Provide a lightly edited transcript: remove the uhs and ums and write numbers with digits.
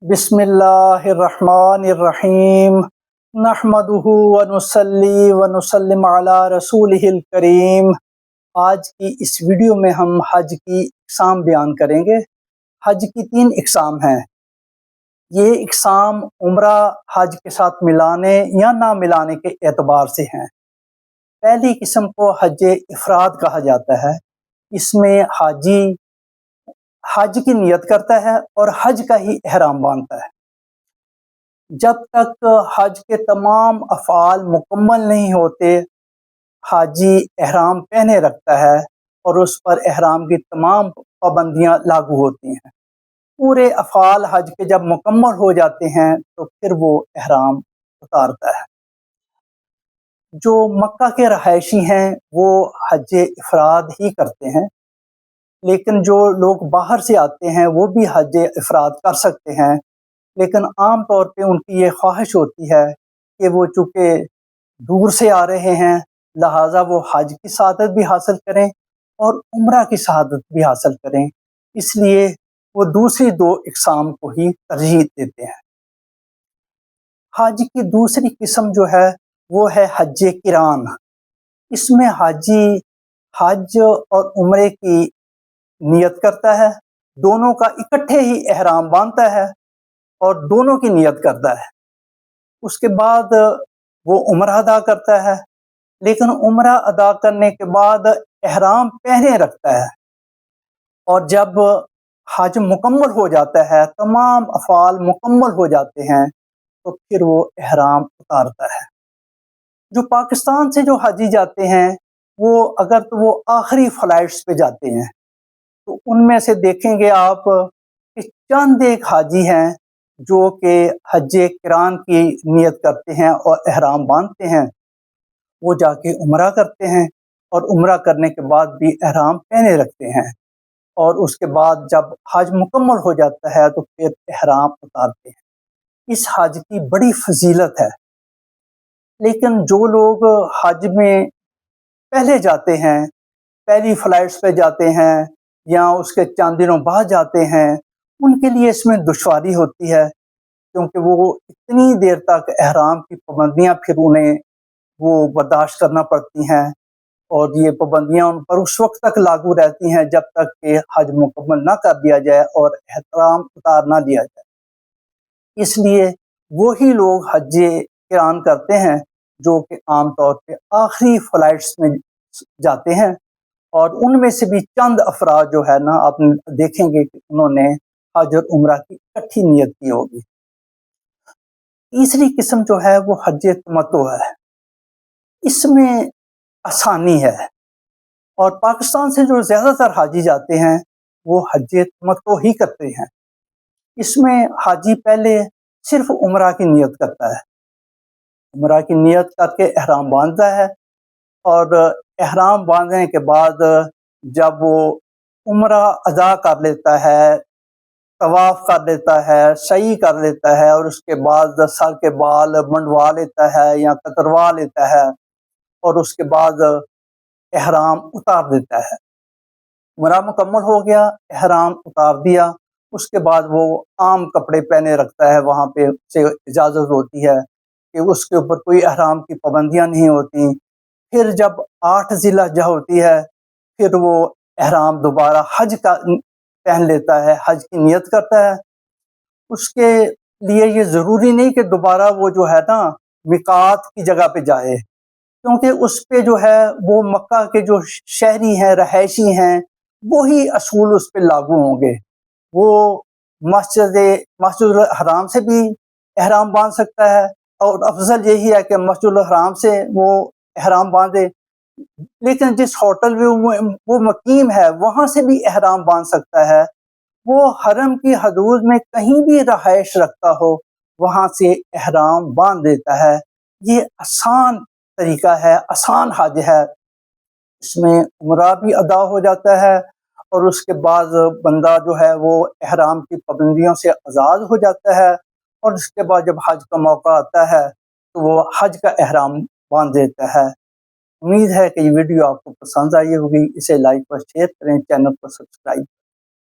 बिस्मिल्लाहिर्रहमानिर्रहीम नहमदुहु व नुसल्ली व नुसल्लिम अला रसूलिहिल करीम। आज की इस वीडियो में हम हज की इक़साम बयान करेंगे। हज की 3 इक़साम हैं। ये इक़साम उम्रा हज के साथ मिलाने या ना मिलाने के एतबार से हैं। पहली किस्म को हज इफ़राद कहा जाता है। इसमें हाजी हज की नियत करता है और हज का ही एहराम बांधता है। जब तक हज के तमाम अफ़आल मुकम्मल नहीं होते, हाजी एहराम पहने रखता है और उस पर एहराम की तमाम पाबंदियाँ लागू होती हैं। पूरे अफ़आल हज के जब मुकम्मल हो जाते हैं तो फिर वो एहराम उतारता है। जो मक्का के रहायशी हैं वो हज इफ़राद ही करते हैं, लेकिन जो लोग बाहर से आते हैं वो भी हज इफ़राद कर सकते हैं, लेकिन आम तौर पे उनकी ये ख्वाहिश होती है कि वो चूँकि दूर से आ रहे हैं, लिहाजा वो हज की सआदत भी हासिल करें और उम्रा की सआदत भी हासिल करें, इसलिए वो दूसरी 2 इक़साम को ही तरजीह देते हैं। हज की दूसरी किस्म जो है वो है हज किरान। इसमें हाजी हज और उम्रे की नियत करता है, दोनों का इकट्ठे ही एहराम बांधता है और दोनों की नियत करता है। उसके बाद वो उम्रा अदा करता है, लेकिन उम्रा अदा करने के बाद एहराम पहने रखता है और जब हज मुकम्मल हो जाता है, तमाम अफ़आल मुकम्मल हो जाते हैं, तो फिर वो एहराम उतारता है। जो पाकिस्तान से जो हाजी जाते हैं वो अगर तो वो आखिरी फ़्लाइट्स पे जाते हैं, तो उनमें से देखेंगे आप कि चंद एक हाजी हैं जो कि हज किरान की नियत करते हैं और एहराम बांधते हैं। वो जाके उम्रा करते हैं और उम्रा करने के बाद भी एहराम पहने रखते हैं और उसके बाद जब हज मुकम्मल हो जाता है तो फिर एहराम उतारते हैं। इस हज की बड़ी फजीलत है, लेकिन जो लोग हज में पहले जाते हैं, पहली फ़्लाइट्स पे जाते हैं या उसके चंद दिनों बाद जाते हैं, उनके लिए इसमें दुश्वारी होती है, क्योंकि वो इतनी देर तक एहराम की पाबंदियाँ फिर उन्हें वो बर्दाश्त करना पड़ती हैं और ये पाबंदियाँ उन पर उस वक्त तक लागू रहती हैं जब तक कि हज मुकम्मल ना कर दिया जाए और एहराम उतार ना दिया जाए। इसलिए वही लोग हज किरान करते हैं जो कि आम तौर पे आखिरी फ़्लाइट्स में जाते हैं और उनमें से भी चंद अफराद जो है ना, आप देखेंगे कि उन्होंने हज और उम्रा की इकट्ठी नियत की होगी। तीसरी किस्म जो है वो हज तमत्तु है। इसमें आसानी है और पाकिस्तान से जो ज़्यादातर हाजी जाते हैं वो हज तमत्तु ही करते हैं। इसमें हाजी पहले सिर्फ उम्रा की नियत करता है, उम्रा की नियत करके एहराम बांधता है और एहराम बांधने के बाद जब वो उम्रा अदा कर लेता है, तवाफ़ कर लेता है, सई कर लेता है और उसके बाद सर के बाल मंडवा लेता है या कतरवा लेता है और उसके बाद एहराम उतार देता है। उम्रा मुकम्मल हो गया, एहराम उतार दिया, उसके बाद वो आम कपड़े पहने रखता है। वहाँ पे उसे इजाज़त होती है कि उसके ऊपर कोई एहराम की पाबंदियाँ नहीं होती। फिर जब 8 ज़िलहज्जा होती है, फिर वो एहराम दोबारा हज का पहन लेता है, हज की नियत करता है। उसके लिए ये ज़रूरी नहीं कि दोबारा वो जो है ना मिकात की जगह पे जाए, क्योंकि उस पे जो है वो मक्का के जो शहरी हैं, रहायशी हैं, वही असूल उस पे लागू होंगे। वो मस्जिदुल हराम से भी एहराम बांध सकता है और अफजल यही है कि मस्जिदुल हराम से वो एहराम बांधे, लेकिन जिस होटल में वो मुकीम है वहाँ से भी एहराम बांध सकता है। वो हरम की हदूद में कहीं भी रहायश रखता हो, वहाँ से एहराम बांध देता है। ये आसान तरीका है, आसान हज है। इसमें उम्रा भी अदा हो जाता है और उसके बाद बंदा जो है वो एहराम की पाबंदियों से आज़ाद हो जाता है और उसके बाद जब हज का मौका आता है तो वो हज का एहराम बांध देता है। उम्मीद है कि ये वीडियो आपको पसंद आई होगी। इसे लाइक और शेयर करें, चैनल को सब्सक्राइब